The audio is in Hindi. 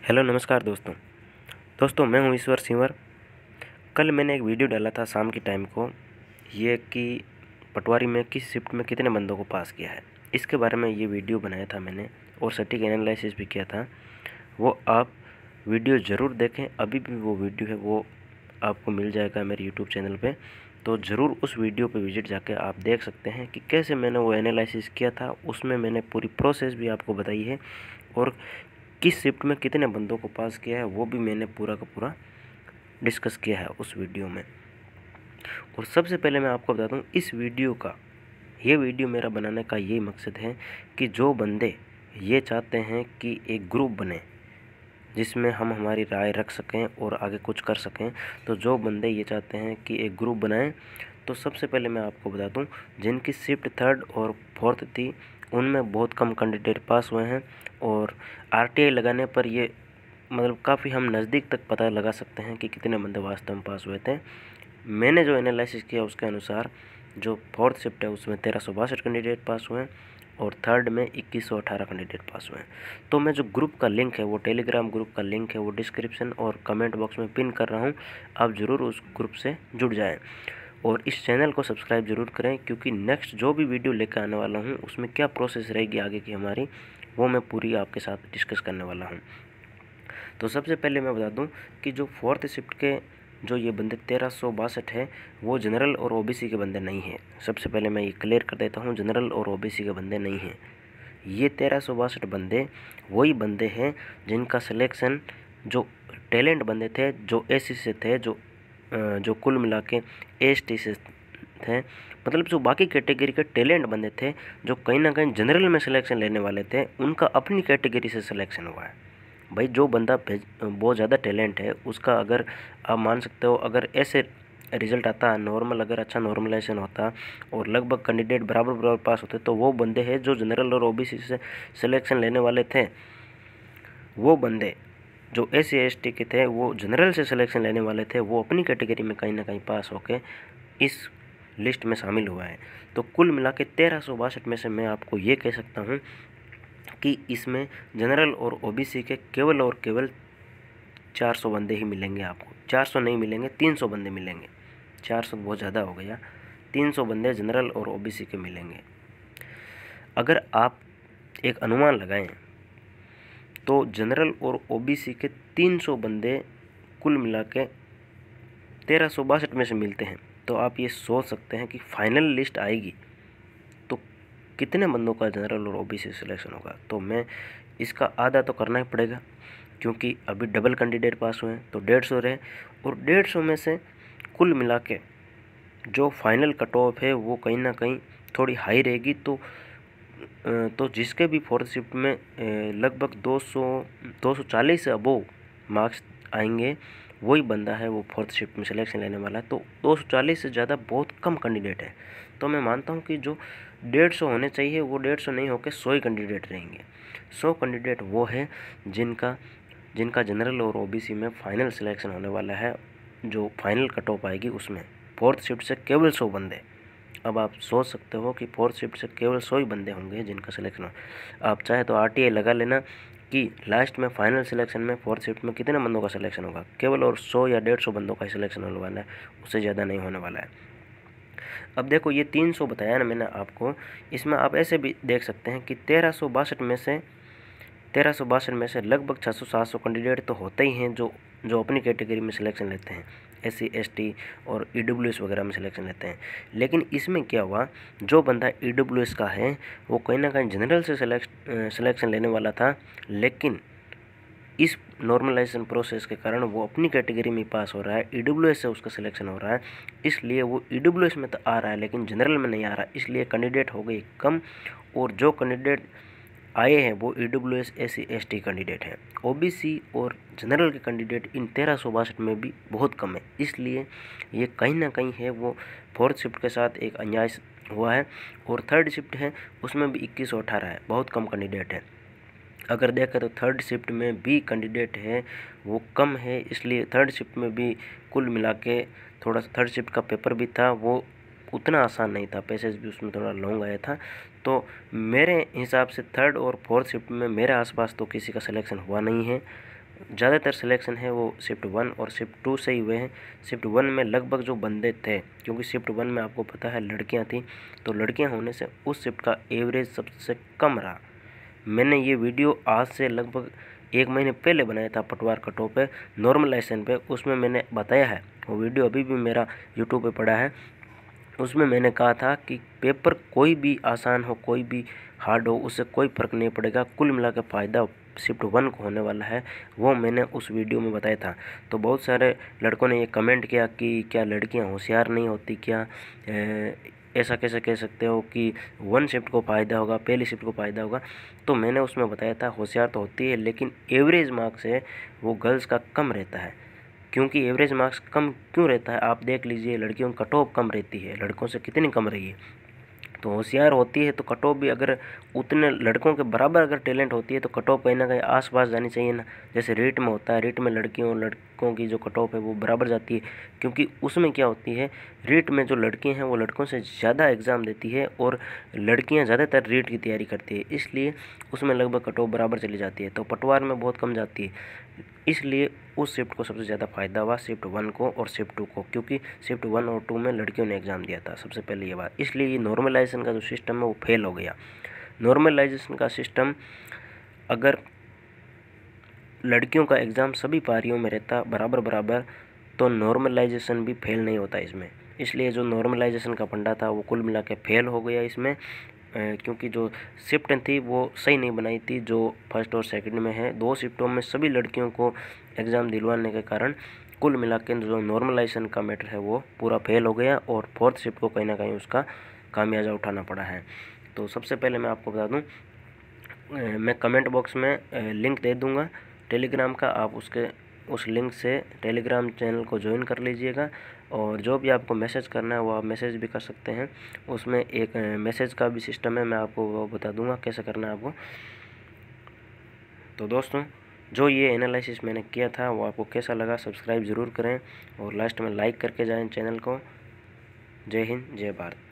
हेलो नमस्कार दोस्तों मैं हूं ईश्वर सिंवर। कल मैंने एक वीडियो डाला था शाम की टाइम को, ये कि पटवारी में किस शिफ्ट में कितने बंदों को पास किया है, इसके बारे में ये वीडियो बनाया था मैंने और सटीक एनालिसिस भी किया था। वो आप वीडियो ज़रूर देखें। अभी भी वो वीडियो है वो आपको मिल जाएगा मेरे यूट्यूब चैनल पे, तो ज़रूर उस वीडियो पे विजिट जाके आप देख सकते हैं कि कैसे मैंने वो एनालिसिस किया था। उसमें मैंने पूरी प्रोसेस भी आपको बताई है और किस शिफ्ट में कितने बंदों को पास किया है वो भी मैंने पूरा का पूरा डिस्कस किया है उस वीडियो में। और सबसे पहले मैं आपको बता दूं, ये वीडियो मेरा बनाने का यही मकसद है कि जो बंदे ये चाहते हैं कि एक ग्रुप बने जिसमें हम हमारी राय रख सकें और आगे कुछ कर सकें, तो जो बंदे ये चाहते हैं कि एक ग्रुप बनाएं, तो सबसे पहले मैं आपको बता दूं, जिनकी शिफ्ट 3rd और 4th थी उनमें बहुत कम कैंडिडेट पास हुए हैं। और आरटीआई लगाने पर ये मतलब काफ़ी हम नज़दीक तक पता लगा सकते हैं कि कितने बंदे वास्तव में पास हुए थे। मैंने जो एनालिसिस किया उसके अनुसार जो 4th शिफ्ट है उसमें 1362 कैंडिडेट पास हुए हैं और 3rd में 2118 कैंडिडेट पास हुए हैं। तो मैं जो ग्रुप का लिंक है, वो टेलीग्राम ग्रुप का लिंक है, वो डिस्क्रिप्शन और कमेंट बॉक्स में पिन कर रहा हूँ। आप ज़रूर उस ग्रुप से जुड़ जाएं और इस चैनल को सब्सक्राइब ज़रूर करें, क्योंकि नेक्स्ट जो भी वीडियो लेकर आने वाला हूँ उसमें क्या प्रोसेस रहेगी आगे की हमारी, वो मैं पूरी आपके साथ डिस्कस करने वाला हूँ। तो सबसे पहले मैं बता दूं कि जो 4th शिफ्ट के जो ये बंदे 1362 है वो जनरल और ओबीसी के बंदे नहीं हैं। सबसे पहले मैं ये क्लियर कर देता हूँ, जनरल और ओबीसी के बंदे नहीं हैं। ये 1362 बंदे वही बंदे हैं जिनका सिलेक्शन जो टैलेंट बंदे थे, जो एससी से थे, जो कुल मिला के एसटी से थे, मतलब जो बाकी कैटेगरी के टैलेंट बंदे थे, जो कहीं ना कहीं जनरल में सिलेक्शन लेने वाले थे, उनका अपनी कैटेगरी से सिलेक्शन हुआ है। भाई जो बंदा बहुत ज़्यादा टैलेंट है उसका अगर आप मान सकते हो, अगर ऐसे रिजल्ट आता नॉर्मल, अगर अच्छा नॉर्मलाइजेशन होता और लगभग कैंडिडेट बराबर बराबर पास होते, तो वो बंदे हैं जो जनरल और ओबीसी से सिलेक्शन लेने वाले थे। वो बंदे जो एससी एसटी के थे वो जनरल से सिलेक्शन लेने वाले थे, वो अपनी कैटेगरी में कहीं ना कहीं पास होके इस लिस्ट में शामिल हुआ है। तो कुल मिला के 1362 में से मैं आपको ये कह सकता हूँ कि इसमें जनरल और ओबीसी के केवल और केवल 400 बंदे ही मिलेंगे आपको। 400 नहीं मिलेंगे, 300 बंदे मिलेंगे। 400 बहुत ज़्यादा हो गया, 300 बंदे जनरल और ओबीसी के मिलेंगे। अगर आप एक अनुमान लगाएं तो जनरल और ओबीसी के 300 बंदे कुल मिला के 1362 में से मिलते हैं, तो आप ये सोच सकते हैं कि फाइनल लिस्ट आएगी तो कितने बंदों का जनरल और ओबीसी सिलेक्शन होगा। तो मैं इसका आधा तो करना ही पड़ेगा, क्योंकि अभी डबल कैंडिडेट पास हुए हैं तो 150 रहे, और 150 में से कुल मिला के जो फाइनल कट ऑफ है वो कहीं ना कहीं थोड़ी हाई रहेगी। तो जिसके भी 4th शिफ्ट में लगभग 240 से अबोव मार्क्स आएंगे, वही बंदा है वो 4th शिफ्ट में सिलेक्शन लेने वाला है। तो 240 से ज़्यादा बहुत कम कैंडिडेट है। तो मैं मानता हूँ कि जो 150 होने चाहिए वो 150 नहीं होकर 100 ही कैंडिडेट रहेंगे। 100 कैंडिडेट वो है जिनका जनरल और ओबीसी में फाइनल सिलेक्शन होने वाला है। जो फाइनल कट ऑफ आएगी उसमें 4th शिफ्ट से केवल 100 बंदे। अब आप सोच सकते हो कि 4th शिफ्ट से केवल 100 ही बंदे होंगे जिनका सिलेक्शन हो। आप चाहे तो आरटीआई लगा लेना कि लास्ट में फाइनल सिलेक्शन में 4th शिफ्ट में कितने बंदों का सिलेक्शन होगा। केवल और 100 या 150 बंदों का ही सिलेक्शन होने वाला है, उससे ज़्यादा नहीं होने वाला है। अब देखो ये 300 बताया ना मैंने आपको, इसमें आप ऐसे भी देख सकते हैं कि 1362 में से लगभग 600-700 कैंडिडेट तो होते ही हैं जो अपनी कैटेगरी में सिलेक्शन लेते हैं, एससी एसटी और ईडब्ल्यूएस वगैरह में सिलेक्शन लेते हैं। लेकिन इसमें क्या हुआ, जो बंदा ईडब्ल्यूएस का है वो कहीं ना कहीं जनरल से सिलेक्शन लेने वाला था, लेकिन इस नॉर्मलाइजेशन प्रोसेस के कारण वो अपनी कैटेगरी में पास हो रहा है, ईडब्ल्यूएस से उसका सिलेक्शन हो रहा है, इसलिए वो ईडब्ल्यूएस में तो आ रहा है लेकिन जनरल में नहीं आ रहा, इसलिए कैंडिडेट हो गई कम। और जो कैंडिडेट आए हैं वो ईडब्ल्यूएस एससी एसटी कैंडिडेट हैं। ओबीसी और जनरल के कैंडिडेट इन 1362 में भी बहुत कम है, इसलिए ये कहीं ना कहीं है वो 4th शिफ्ट के साथ एक अन्याय हुआ है। और 3rd शिफ्ट है उसमें भी 2118 है, बहुत कम कैंडिडेट है। अगर देखें तो 3rd शिफ्ट में भी कैंडिडेट है वो कम है, इसलिए 3rd शिफ्ट में भी कुल मिला के थोड़ा सा 3rd शिफ्ट का पेपर भी था वो उतना आसान नहीं था, पैसेज भी उसमें थोड़ा लॉन्ग आया था। तो मेरे हिसाब से 3rd और 4th शिफ्ट में मेरे आसपास तो किसी का सिलेक्शन हुआ नहीं है। ज़्यादातर सिलेक्शन है वो शिफ्ट 1 और शिफ्ट 2 से ही हुए हैं। शिफ्ट 1 में लगभग जो बंदे थे, क्योंकि शिफ्ट 1 में आपको पता है लड़कियां थी, तो लड़कियां होने से उस शिफ्ट का एवरेज सबसे कम रहा। मैंने ये वीडियो आज से लगभग 1 महीने पहले बनाया था पटवार कटो पे, नॉर्मलाइजेशन पे। उसमें मैंने बताया है, वो वीडियो अभी भी मेरा यूट्यूब पे पड़ा है। उसमें मैंने कहा था कि पेपर कोई भी आसान हो कोई भी हार्ड हो, उससे कोई फ़र्क नहीं पड़ेगा, कुल मिला के फ़ायदा शिफ्ट 1 को होने वाला है, वो मैंने उस वीडियो में बताया था। तो बहुत सारे लड़कों ने ये कमेंट किया कि क्या लड़कियां होशियार नहीं होती क्या, ऐसा कैसे कह सकते हो कि 1 शिफ्ट को फ़ायदा होगा, पहली शिफ्ट को फ़ायदा होगा। तो मैंने उसमें बताया था होशियार तो होती है, लेकिन एवरेज मार्क्स है वो गर्ल्स का कम रहता है। क्योंकि एवरेज मार्क्स कम क्यों रहता है, आप देख लीजिए, लड़कियों की कट ऑफ कम रहती है, लड़कों से कितनी कम रही है। तो होशियार होती है तो कट ऑफ भी अगर उतने लड़कों के बराबर अगर टैलेंट होती है तो कट ऑफ कहीं ना कहीं आसपास जानी चाहिए ना। जैसे रीट में होता है, रीट में लड़कों की जो कट ऑफ है वो बराबर जाती है, क्योंकि उसमें क्या होती है, रीट में जो लड़कियां हैं वो लड़कों से ज़्यादा एग्ज़ाम देती है और लड़कियां ज़्यादातर रीट की तैयारी करती है, इसलिए उसमें लगभग कट ऑफ बराबर चली जाती है। तो पटवार में बहुत कम जाती है, इसलिए उस शिफ्ट को सबसे ज़्यादा फ़ायदा हुआ शिफ्ट 1 को और शिफ्ट 2 को, क्योंकि शिफ्ट 1 और 2 में लड़कियों ने एग्ज़ाम दिया था सबसे पहले ये बात। इसलिए ये नॉर्मलाइजेशन का जो सिस्टम है वो फेल हो गया। नॉर्मलाइजेशन का सिस्टम, अगर लड़कियों का एग्ज़ाम सभी पारियों में रहता बराबर बराबर तो नॉर्मलाइजेशन भी फेल नहीं होता इसमें। इसलिए जो नॉर्मलाइजेशन का फंडा था वो कुल मिला के फेल हो गया इसमें, क्योंकि जो शिफ्ट थी वो सही नहीं बनाई थी जो फर्स्ट और सेकंड में है। 2 शिफ्टों में सभी लड़कियों को एग्ज़ाम दिलवाने के कारण कुल मिला के जो नॉर्मलाइजेशन का मैटर है वो पूरा फेल हो गया और 4th शिफ्ट को कहीं ना कहीं उसका खामियाजा उठाना पड़ा है। तो सबसे पहले मैं आपको बता दूं, मैं कमेंट बॉक्स में लिंक दे दूंगा टेलीग्राम का, आप उस लिंक से टेलीग्राम चैनल को ज्वाइन कर लीजिएगा और जो भी आपको मैसेज करना है वो आप मैसेज भी कर सकते हैं। उसमें एक मैसेज का भी सिस्टम है, मैं आपको वो बता दूंगा कैसे करना है आपको। तो दोस्तों, जो ये एनालिसिस मैंने किया था वो आपको कैसा लगा सब्सक्राइब ज़रूर करें और लास्ट में लाइक करके जाएं चैनल को। जय हिंद, जय भारत।